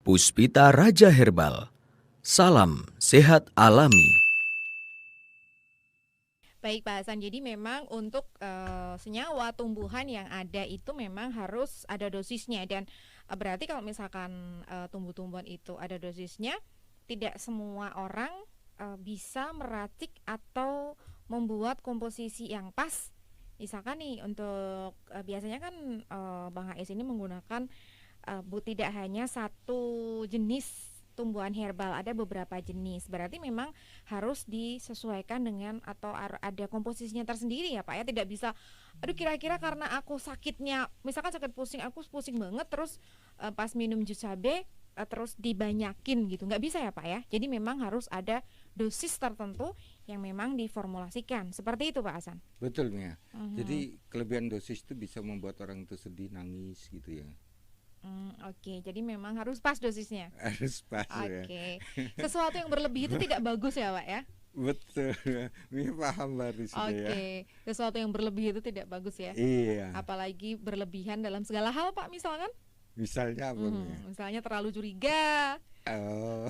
Puspita Raja Herbal. Salam sehat alami. Baik Pak Hasan, jadi memang untuk senyawa tumbuhan yang ada itu memang harus ada dosisnya dan berarti kalau misalkan tumbuh-tumbuhan itu ada dosisnya, tidak semua orang bisa meracik atau membuat komposisi yang pas. Misalkan nih untuk biasanya kan Bang Ais ini menggunakan tidak hanya satu jenis tumbuhan herbal, ada beberapa jenis. Berarti memang harus disesuaikan dengan atau ada komposisinya tersendiri ya Pak ya. Tidak bisa aduh kira-kira karena aku sakitnya misalkan sakit pusing, aku pusing banget terus pas minum jus cabe terus dibanyakin gitu. Nggak bisa ya Pak ya. Jadi memang harus ada dosis tertentu yang memang diformulasikan. Seperti itu Pak Hasan. Betul Mia. Mhm. Jadi kelebihan dosis itu bisa membuat orang itu sedih, nangis gitu ya. Oke, jadi memang harus pas dosisnya. Harus pas ya. Oke, sesuatu yang berlebih itu tidak bagus ya Pak ya. Betul. Mia paham baru sudah ya. Oke, sesuatu yang berlebih itu tidak bagus ya. Iya. Apalagi berlebihan dalam segala hal Pak, misalkan Misalnya apa Mia? misalnya terlalu curiga, Oh,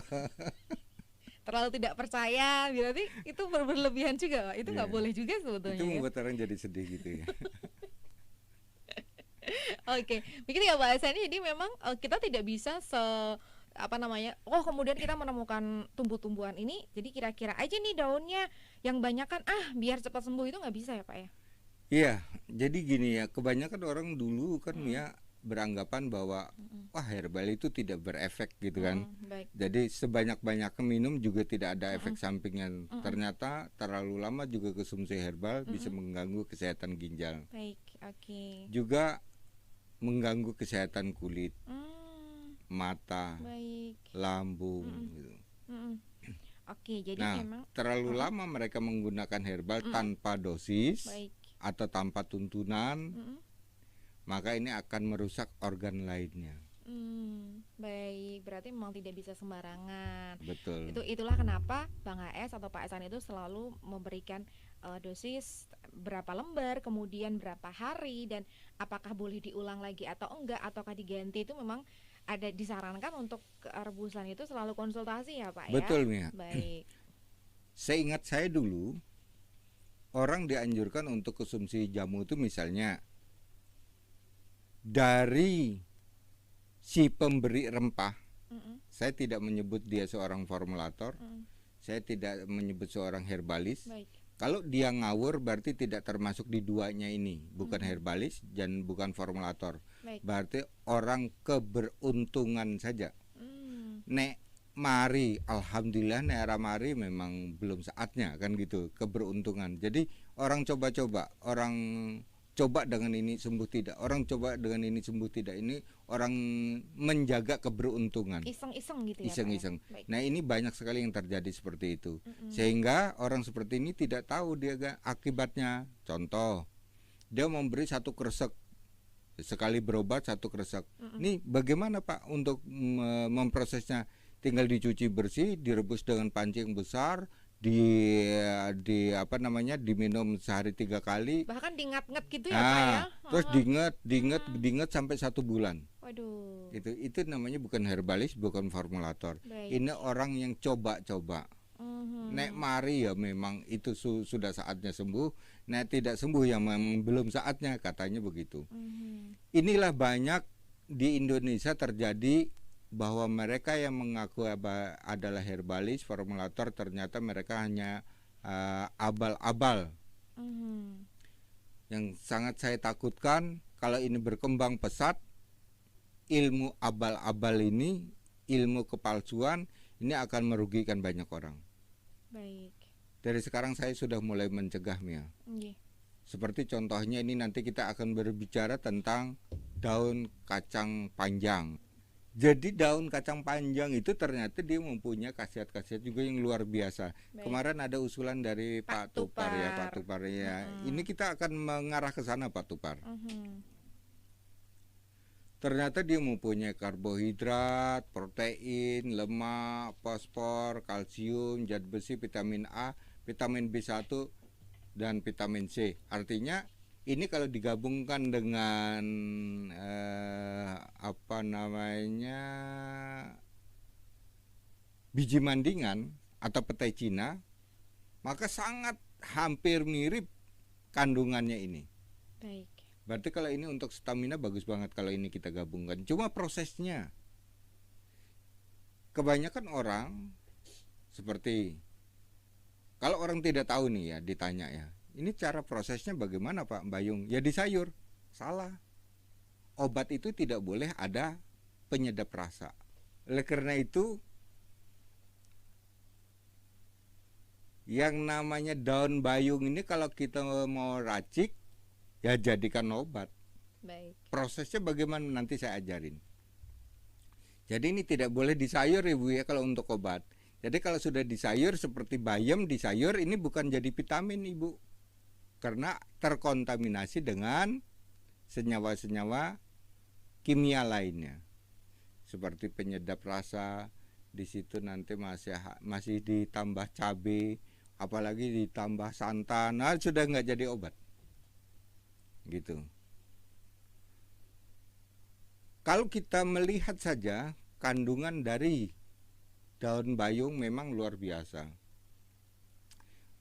terlalu tidak percaya, berarti itu berlebihan juga Pak. Itu nggak iya. boleh juga Itu sebetulnya ya. membuat orang jadi sedih gitu ya. Oke, begitu ya Pak Hasan. Jadi memang kita tidak bisa apa namanya, oh kemudian kita menemukan tumbuh-tumbuhan ini, jadi kira-kira aja nih daunnya yang banyak kan biar cepat sembuh, itu nggak bisa ya Pak ya. Iya, jadi gini ya, kebanyakan orang dulu kan Mia beranggapan bahwa wah herbal itu tidak berefek gitu kan. Baik. Jadi sebanyak-banyaknya minum juga tidak ada efek Mm-mm. sampingnya. Mm-mm. Ternyata terlalu lama juga konsumsi herbal bisa mengganggu kesehatan ginjal. Baik, oke. Juga mengganggu kesehatan kulit, mata, Baik. lambung Mm-mm. gitu. Mm-mm. Oke, jadi Nah, memang terlalu lama mereka menggunakan herbal tanpa dosis baik. atau tanpa tuntunan, Mm-mm. maka ini akan merusak organ lainnya. Baik, berarti memang tidak bisa sembarangan. Betul. Itulah kenapa Bang AS atau Pak Hasan itu selalu memberikan dosis berapa lembar, kemudian berapa hari dan apakah boleh diulang lagi atau enggak ataukah diganti, itu memang ada disarankan untuk rebusan itu selalu konsultasi ya Pak ya. Betul Mia. Baik. Seingat saya dulu orang dianjurkan untuk konsumsi jamu itu misalnya dari si pemberi rempah. Mm-mm. Saya tidak menyebut dia seorang formulator, Mm. saya tidak menyebut seorang herbalis. Baik. Kalau dia ngawur berarti tidak termasuk di duanya ini, bukan herbalis dan bukan formulator. Baik. Berarti orang keberuntungan saja. Nek mari, alhamdulillah nek ara mari memang belum saatnya kan gitu, keberuntungan. Jadi orang coba-coba, orang coba dengan ini sembuh tidak, orang coba dengan ini sembuh tidak, ini orang menjaga keberuntungan. Iseng-iseng gitu ya Iseng-iseng. Pak ya? Baik. Nah ini banyak sekali yang terjadi seperti itu, sehingga orang seperti ini tidak tahu dia akibatnya. Contoh, dia memberi satu kresek, sekali berobat satu kresek. Nih bagaimana Pak untuk memprosesnya? Tinggal dicuci bersih, direbus dengan panci yang besar, di apa namanya, diminum sehari 3 kali. Bahkan diingat-ingat gitu ya Pak ya. Terus diingat sampai 1 bulan. Waduh. Itu namanya bukan herbalis, bukan formulator. Baik. Ini orang yang coba-coba. Nek mari ya memang itu sudah saatnya sembuh. Nek tidak sembuh ya memang belum saatnya, katanya begitu. Inilah banyak di Indonesia terjadi bahwa mereka yang mengaku adalah herbalis, formulator, ternyata mereka hanya abal-abal. Yang sangat saya takutkan kalau ini berkembang pesat, ilmu abal-abal ini, ilmu kepalsuan ini akan merugikan banyak orang. Baik. Dari sekarang saya sudah mulai mencegah Mia. Nggih. Seperti contohnya ini nanti kita akan berbicara tentang daun kacang panjang. Jadi daun kacang panjang itu ternyata dia mempunyai khasiat-khasiat juga yang luar biasa. Baik. Kemarin ada usulan dari Pak Tupar ya, Pak Tupar ya. Ini kita akan mengarah ke sana Pak Tupar. Ternyata dia mempunyai karbohidrat, protein, lemak, fosfor, kalsium, zat besi, vitamin A, vitamin B1 dan vitamin C. Artinya ini kalau digabungkan dengan biji mandingan atau petai Cina, maka sangat hampir mirip kandungannya ini. Baik. Berarti kalau ini untuk stamina bagus banget kalau ini kita gabungkan. Cuma prosesnya, kebanyakan orang seperti, kalau orang tidak tahu nih ya, ditanya ya, ini cara prosesnya bagaimana Pak Bayung? Ya di sayur. Salah. Obat itu tidak boleh ada penyedap rasa. Oleh karena itu, yang namanya daun bayung ini kalau kita mau racik, ya jadikan obat. Baik. Prosesnya bagaimana nanti saya ajarin. Jadi ini tidak boleh di sayur Ibu ya kalau untuk obat. Jadi kalau sudah di sayur seperti bayam di sayur, ini bukan jadi vitamin Ibu. Karena terkontaminasi dengan senyawa-senyawa kimia lainnya. Seperti penyedap rasa, di situ nanti masih ditambah cabai, apalagi ditambah santan, nah sudah nggak jadi obat. Gitu. Kalau kita melihat saja kandungan dari daun bayung memang luar biasa.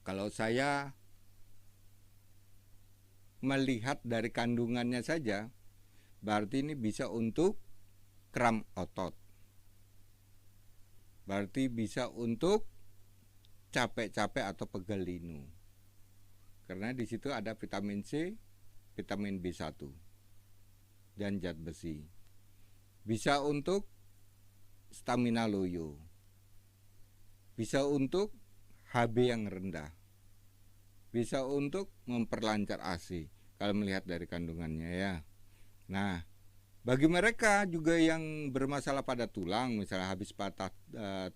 Kalau saya melihat dari kandungannya saja, berarti ini bisa untuk kram otot. Berarti bisa untuk capek-capek atau pegal linu. Karena di situ ada vitamin C, vitamin B1 dan zat besi. Bisa untuk stamina loyo. Bisa untuk HB yang rendah. Bisa untuk memperlancar ASI kalau melihat dari kandungannya ya. Nah, bagi mereka juga yang bermasalah pada tulang, misalnya habis patah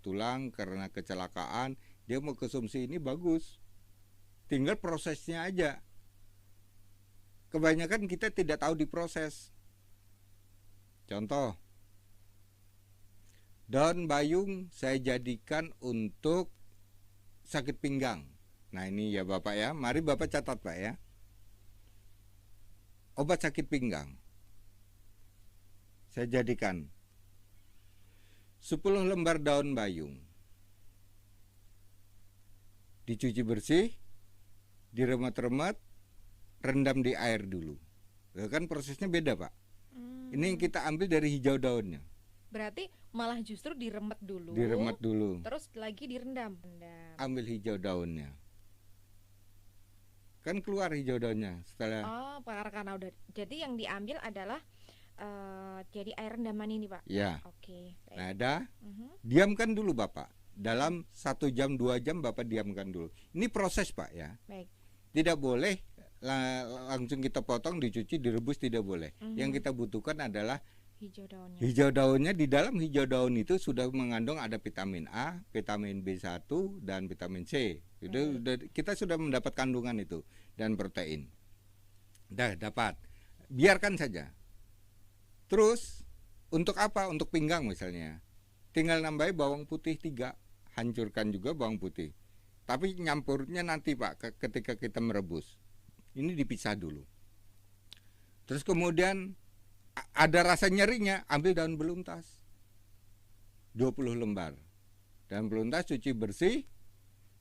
tulang karena kecelakaan, dia mau konsumsi ini bagus. Tinggal prosesnya aja. Kebanyakan kita tidak tahu diproses. Contoh, daun bayung saya jadikan untuk sakit pinggang. Nah ini ya Bapak ya, mari Bapak catat Pak ya. Obat sakit pinggang saya jadikan 10 lembar daun bayung, dicuci bersih, diremet-remet, rendam di air dulu. Kan prosesnya beda Pak. Ini yang kita ambil dari hijau daunnya. Berarti malah justru diremet dulu. Diremet dulu. Terus lagi direndam. Ambil hijau daunnya. Kan keluar hijau daunnya setelah. Oh, karena udah. Jadi yang diambil adalah jadi air rendaman ini Pak. Ya. Oke. Baik. Nah, diamkan dulu Bapak. Dalam 1 jam 2 jam Bapak diamkan dulu. Ini proses Pak ya. Baik. Tidak boleh langsung kita potong, dicuci, direbus, tidak boleh. Yang kita butuhkan adalah hijau daunnya. Hijau daunnya. Di dalam hijau daun itu sudah mengandung ada vitamin A, vitamin B1 dan vitamin C. Kita sudah mendapat kandungan itu dan protein. Dapat. Biarkan saja. Terus untuk apa? Untuk pinggang misalnya. Tinggal nambahin bawang putih 3. Hancurkan juga bawang putih. Tapi nyampurnya nanti Pak ketika kita merebus. Ini dipisah dulu. Terus kemudian ada rasa nyerinya, ambil daun beluntas 20 lembar. Daun beluntas cuci bersih,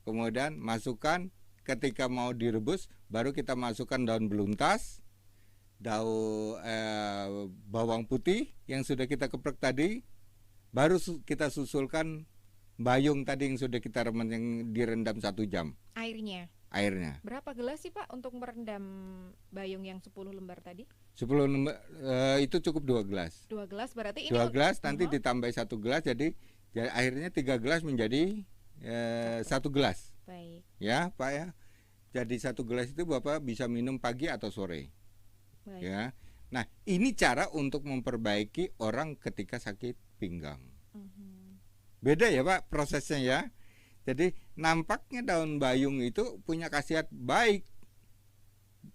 kemudian masukkan, ketika mau direbus baru kita masukkan daun beluntas, bawang putih yang sudah kita keprek tadi, baru kita susulkan bayung tadi yang sudah kita yang direndam 1 jam. Airnya. Berapa gelas sih Pak untuk merendam bayung yang 10 lembar tadi? 10 lembar itu cukup 2 gelas. 2 gelas berarti ini 2 gelas nanti ditambah 1 gelas jadi akhirnya 3 gelas menjadi 1 gelas. Baik. Ya Pak ya. Jadi 1 gelas itu Bapak bisa minum pagi atau sore. Baik. Ya. Nah, ini cara untuk memperbaiki orang ketika sakit pinggang. Beda ya Pak prosesnya ya. Jadi nampaknya daun bayung itu punya khasiat baik.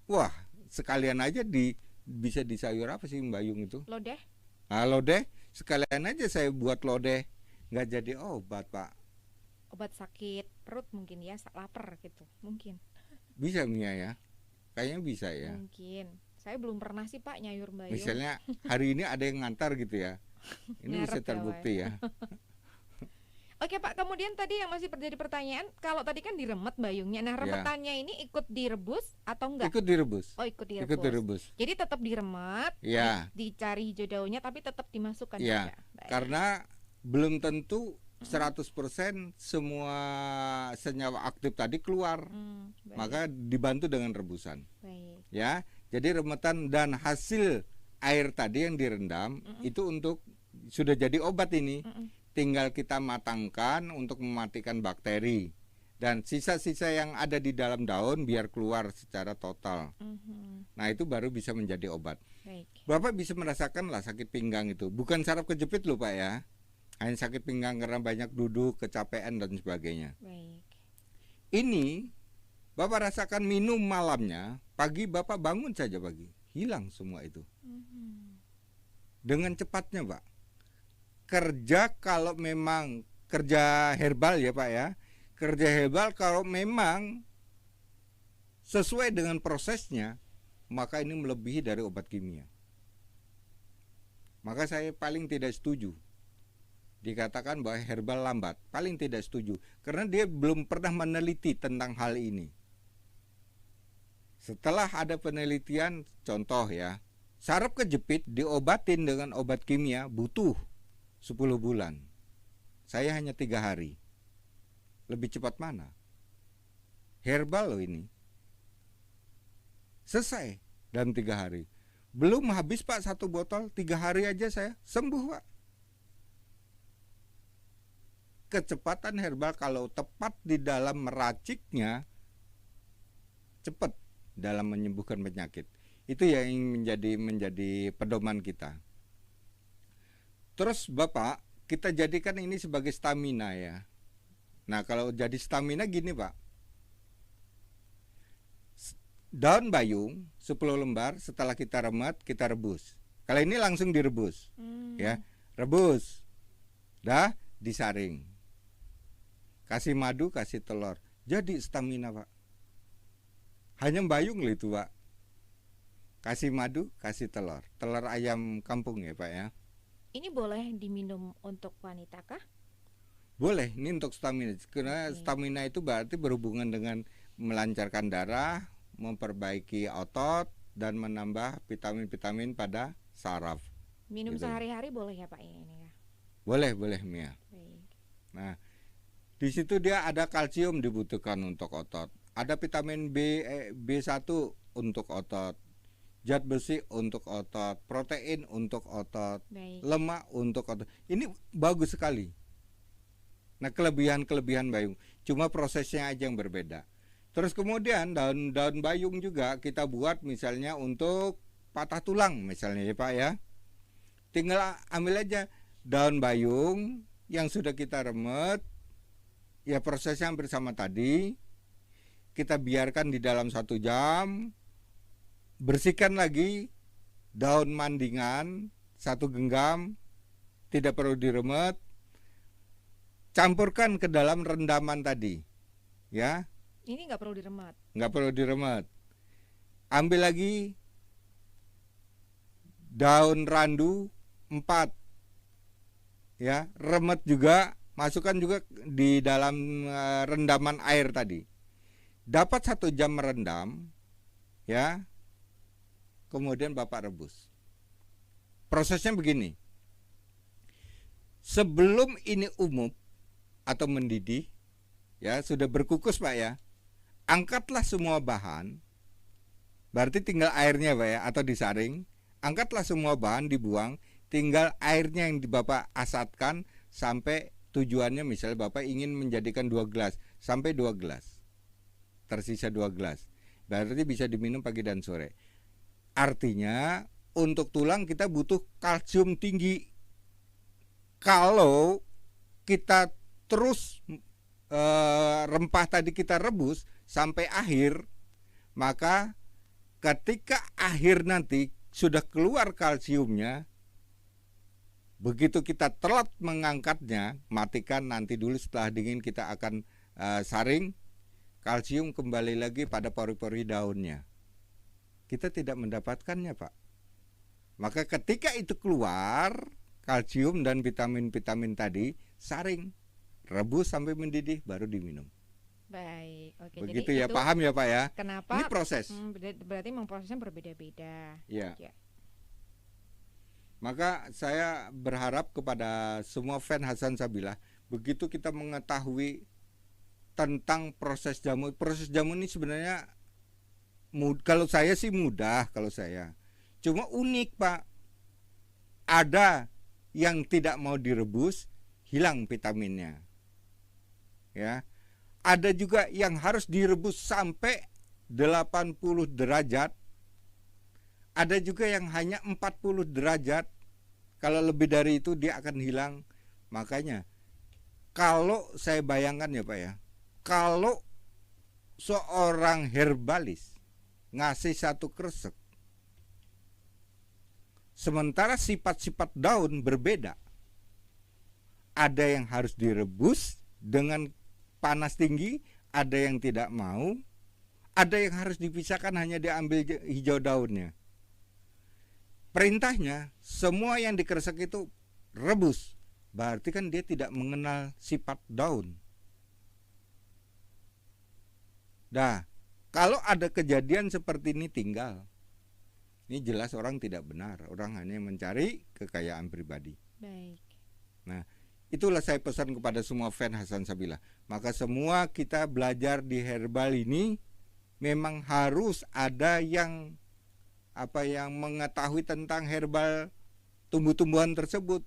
Wah, sekalian aja bisa di sayur apa sih bayung itu? Lodeh. Nah, lodeh, sekalian aja saya buat lodeh. Nggak jadi obat Pak. Obat sakit perut mungkin ya, lapar gitu mungkin. Bisa Mia ya? Kayaknya bisa ya. Mungkin. Saya belum pernah sih Pak nyayur bayung. Misalnya hari ini ada yang ngantar gitu ya. Ini bisa terbukti ya. Oke Pak, kemudian tadi yang masih terjadi pertanyaan, kalau tadi kan diremet bayungnya. Nah, Ya. remetannya ini ikut direbus atau enggak? Ikut direbus. Oh, ikut Ikut direbus. direbus. Jadi tetap diremet, Ya. dicari hijau daunnya tapi tetap dimasukkan Ya. juga. Baik. Karena belum tentu 100% semua senyawa aktif tadi keluar. Baik. Maka dibantu dengan rebusan. Baik. Ya. Jadi remetan dan hasil air tadi yang direndam itu untuk sudah jadi obat ini. Tinggal kita matangkan untuk mematikan bakteri dan sisa-sisa yang ada di dalam daun biar keluar secara total. Nah, itu baru bisa menjadi obat. Baik. Bapak bisa merasakan lah sakit pinggang itu. Bukan saraf kejepit loh Pak ya. Hanya sakit pinggang karena banyak duduk, kecapean dan sebagainya. Baik. Ini Bapak rasakan minum malamnya, pagi Bapak bangun saja pagi, hilang semua itu. Dengan cepatnya Pak. Kerja kalau memang kerja herbal ya Pak ya. Kerja herbal kalau memang sesuai dengan prosesnya, maka ini melebihi dari obat kimia. Maka saya paling tidak setuju dikatakan bahwa herbal lambat. Paling tidak setuju karena dia belum pernah meneliti tentang hal ini. Setelah ada penelitian, contoh ya, saraf kejepit diobatin dengan obat kimia butuh 10 bulan. Saya hanya 3 hari. Lebih cepat mana? Herbal loh ini. Selesai dalam 3 hari. Belum habis Pak 1 botol, 3 hari aja saya sembuh Pak. Kecepatan herbal kalau tepat di dalam meraciknya, cepat dalam menyembuhkan penyakit. Itu yang menjadi pedoman kita. Terus Bapak, kita jadikan ini sebagai stamina ya. Nah, kalau jadi stamina gini Pak. Daun bayung 10 lembar setelah kita remet, kita rebus. Kalau ini langsung direbus. Ya, rebus. Dah disaring. Kasih madu, kasih telur. Jadi stamina Pak. Hanya bayung loh itu Pak. Kasih madu, kasih telur. Telur ayam kampung ya Pak ya. Ini boleh diminum untuk wanita kah? Boleh, ini untuk stamina. Karena stamina itu berarti berhubungan dengan melancarkan darah, memperbaiki otot, dan menambah vitamin-vitamin pada saraf. Minum Gitu. sehari-hari boleh ya Pak ini ya? Boleh Mia. Baik. Nah, di situ dia ada kalsium dibutuhkan untuk otot. Ada vitamin B1 untuk otot. Zat besi untuk otot, protein untuk otot, Baik. lemak untuk otot. Ini bagus sekali. Nah, kelebihan bayung, cuma prosesnya aja yang berbeda. Terus kemudian daun bayung juga kita buat misalnya untuk patah tulang misalnya ya Pak ya. Tinggal ambil aja daun bayung yang sudah kita remet, ya prosesnya hampir sama tadi. Kita biarkan di dalam 1 jam. Bersihkan lagi daun mandingan 1 genggam, tidak perlu diremet. Campurkan ke dalam rendaman tadi, ya. Ini nggak perlu diremet. Nggak perlu diremet. Ambil lagi daun randu 4, ya. Remet juga, masukkan juga di dalam rendaman air tadi. Dapat 1 jam merendam, ya. Kemudian Bapak rebus. Prosesnya begini. Sebelum ini umum atau mendidih, ya sudah berkukus Pak ya. Angkatlah semua bahan. Berarti tinggal airnya Pak ya, atau disaring. Angkatlah semua bahan, dibuang. Tinggal airnya yang Bapak asatkan sampai tujuannya, misalnya Bapak ingin menjadikan 2 gelas, sampai 2 gelas. Tersisa 2 gelas. Berarti bisa diminum pagi dan sore. Artinya untuk tulang kita butuh kalsium tinggi. Kalau kita terus rempah tadi kita rebus sampai akhir, maka ketika akhir nanti sudah keluar kalsiumnya, begitu kita telat mengangkatnya, matikan nanti dulu, setelah dingin kita akan saring, kalsium kembali lagi pada pori-pori daunnya. Kita tidak mendapatkannya Pak. Maka ketika itu keluar kalsium dan vitamin-vitamin tadi, saring rebus sampai mendidih, baru diminum. Baik, oke. Begitu Jadi ya, itu paham ya Pak ya? kenapa? Ini proses. Berarti memang prosesnya berbeda-beda. Ya. Ya. Maka saya berharap kepada semua fan Hasan Sabilah, begitu kita mengetahui tentang proses jamu ini sebenarnya kalau saya sih mudah kalau saya. Cuma unik Pak. Ada yang tidak mau direbus, hilang vitaminnya. Ya. Ada juga yang harus direbus sampai 80 derajat. Ada juga yang hanya 40 derajat. Kalau lebih dari itu dia akan hilang. Makanya kalau saya bayangkan ya Pak ya, kalau seorang herbalis ngasih satu kresek, sementara sifat-sifat daun berbeda. Ada yang harus direbus dengan panas tinggi, ada yang tidak mau, ada yang harus dipisahkan hanya diambil hijau daunnya. Perintahnya, semua yang dikresek itu rebus. Berarti kan dia tidak mengenal sifat daun. Nah, kalau ada kejadian seperti ini tinggal. Ini jelas orang tidak benar. Orang hanya mencari kekayaan pribadi. Baik. Nah, itulah saya pesan kepada semua fan Hasan Sabilah. Maka semua kita belajar di herbal ini memang harus ada yang mengetahui tentang herbal tumbuh-tumbuhan tersebut.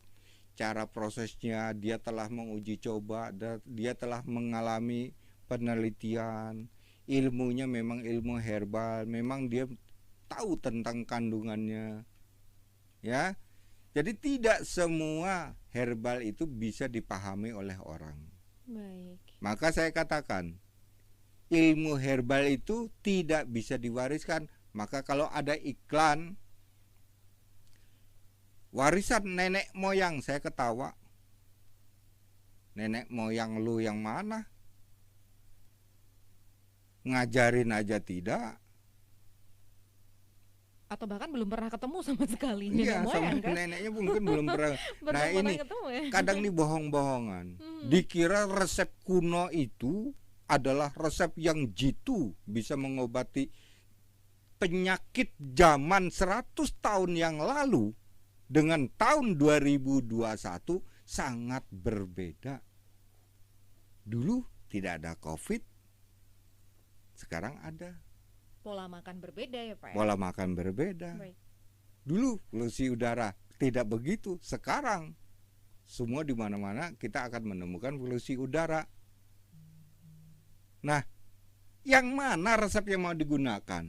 Cara prosesnya, dia telah menguji coba, dia telah mengalami penelitian, ilmunya memang ilmu herbal, memang dia tahu tentang kandungannya. Ya. Jadi tidak semua herbal itu bisa dipahami oleh orang. Baik. Maka saya katakan, ilmu herbal itu tidak bisa diwariskan. Maka kalau ada iklan warisan nenek moyang, saya ketawa. Nenek moyang lu yang mana? Ngajarin aja tidak. Atau bahkan belum pernah ketemu sama sekali Iya, nenek moyang kan? neneknya mungkin belum pernah. Belum Nah pernah ini ketemu ya? kadang nih bohong-bohongan. Dikira resep kuno itu adalah resep yang jitu, bisa mengobati penyakit zaman 100 tahun yang lalu dengan tahun 2021 sangat berbeda. Dulu tidak ada COVID, sekarang ada. Pola makan berbeda ya Pak ya? Pola makan berbeda. Baik. Dulu polusi udara tidak begitu, sekarang semua di mana-mana kita akan menemukan polusi udara. Nah, yang mana resep yang mau digunakan?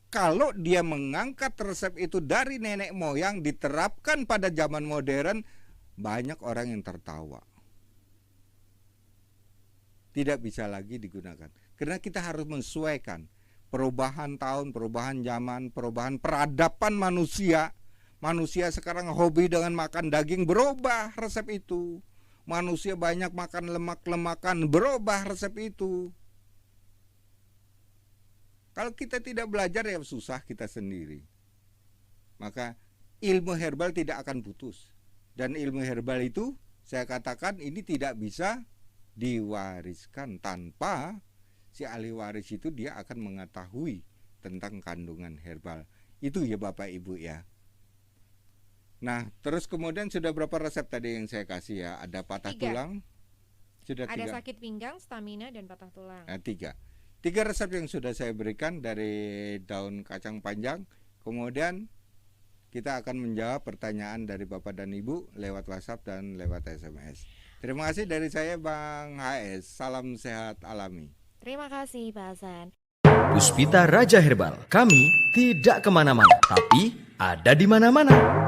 Kalau dia mengangkat resep itu dari nenek moyang diterapkan pada zaman modern, banyak orang yang tertawa. Tidak bisa lagi digunakan. Karena kita harus menyesuaikan perubahan tahun, perubahan zaman, perubahan peradaban manusia. Manusia sekarang hobi dengan makan daging, berubah resep itu. Manusia banyak makan lemak-lemakan, berubah resep itu. Kalau kita tidak belajar ya susah kita sendiri. Maka ilmu herbal tidak akan putus. Dan ilmu herbal itu saya katakan ini tidak bisa diwariskan tanpa si ahli waris itu dia akan mengetahui tentang kandungan herbal. Itu ya Bapak Ibu ya. Nah, terus kemudian sudah berapa resep tadi yang saya kasih ya? Ada patah 3. tulang. Sudah Ada 3. sakit pinggang, stamina, dan patah tulang. 3 resep yang sudah saya berikan dari daun kacang panjang. Kemudian kita akan menjawab pertanyaan dari Bapak dan Ibu lewat WhatsApp dan lewat SMS. Terima kasih dari saya Bang HS. Salam sehat alami. Terima kasih Pak Hasan. Puspita Raja Herbal, kami tidak kemana-mana, tapi ada di mana-mana.